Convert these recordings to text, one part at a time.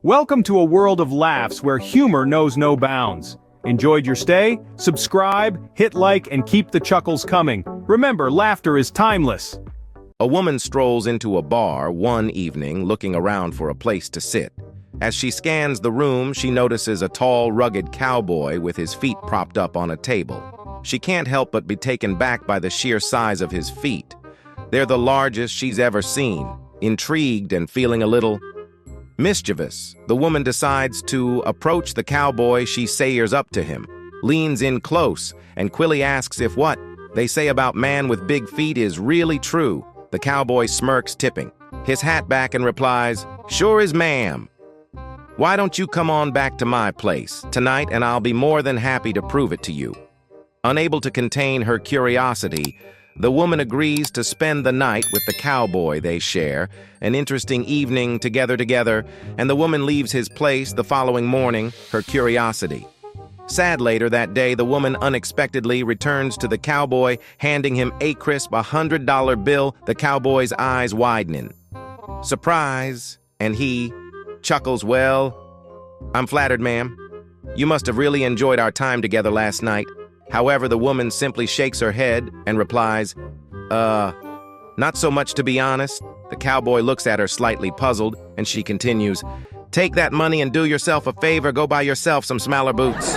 Welcome to a world of laughs where humor knows no bounds. Enjoyed your stay? Subscribe, hit like, and keep the chuckles coming. Remember, laughter is timeless. A woman strolls into a bar one evening looking around for a place to sit. As she scans the room, she notices a tall, rugged cowboy with his feet propped up on a table. She can't help but be taken back by the sheer size of his feet. They're the largest she's ever seen. Intrigued and feeling a little mischievous, the woman decides to approach the cowboy. She sayers up to him, leans in close, and Quilly asks if what they say about man with big feet is really true. The cowboy smirks, tipping his hat back, and replies, "Sure is, ma'am. Why don't you come on back to my place tonight, and I'll be more than happy to prove it to you." Unable to contain her curiosity, the woman agrees to spend the night with the cowboy. They share an interesting evening together, and the woman leaves his place the following morning, her curiosity. Sad later that day, the woman unexpectedly returns to the cowboy, handing him a crisp $100 bill, the cowboy's eyes widening. Surprise, and he chuckles, "Well, I'm flattered, ma'am. You must have really enjoyed our time together last night." However, the woman simply shakes her head and replies, not so much, to be honest." The cowboy looks at her slightly puzzled, and she continues, "Take that money and do yourself a favor. Go buy yourself some smaller boots."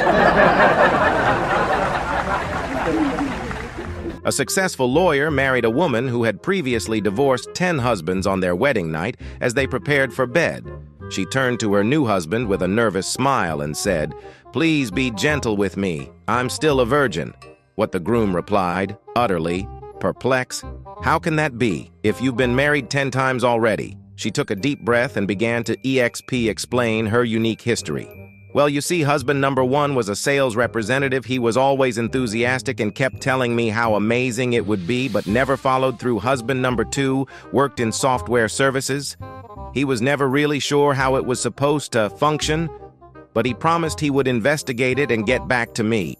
A successful lawyer married a woman who had previously divorced 10 husbands on their wedding night as they prepared for bed. She turned to her new husband with a nervous smile and said, "Please be gentle with me. I'm still a virgin." What the groom replied, utterly perplexed, "How can that be, if you've been married 10 times already?" She took a deep breath and began to explain her unique history. "Well, you see, husband number 1 was a sales representative. He was always enthusiastic and kept telling me how amazing it would be, but never followed through. Husband number 2 worked in software services. He was never really sure how it was supposed to function, but he promised he would investigate it and get back to me.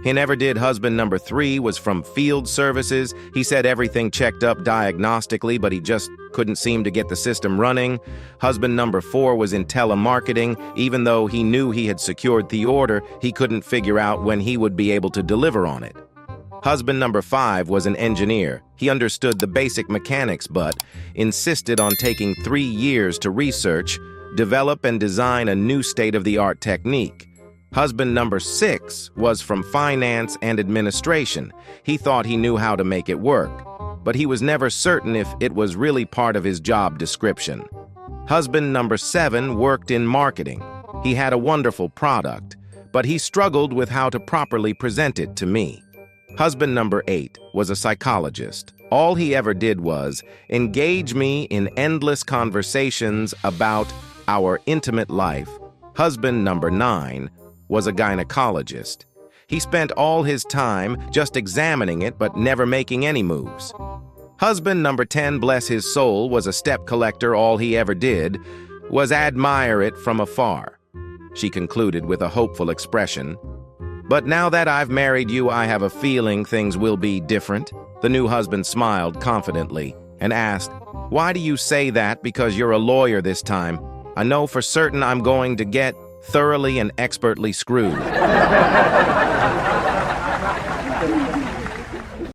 He never did. Husband number 3 was from field services. He said everything checked up diagnostically, but he just couldn't seem to get the system running. Husband number 4 was in telemarketing. Even though he knew he had secured the order, he couldn't figure out when he would be able to deliver on it. Husband number 5 was an engineer. He understood the basic mechanics, but insisted on taking 3 years to research, develop, and design a new state-of-the-art technique. Husband number 6 was from finance and administration. He thought he knew how to make it work, but he was never certain if it was really part of his job description. Husband number 7 worked in marketing. He had a wonderful product, but he struggled with how to properly present it to me. Husband number 8 was a psychologist. All he ever did was engage me in endless conversations about our intimate life. Husband number 9 was a gynecologist. He spent all his time just examining it but never making any moves. Husband number 10, bless his soul, was a step collector. All he ever did was admire it from afar. She concluded with a hopeful expression. "But now that I've married you, I have a feeling things will be different." The new husband smiled confidently and asked, "Why do you say that? Because you're a lawyer this time. I know for certain I'm going to get thoroughly and expertly screwed."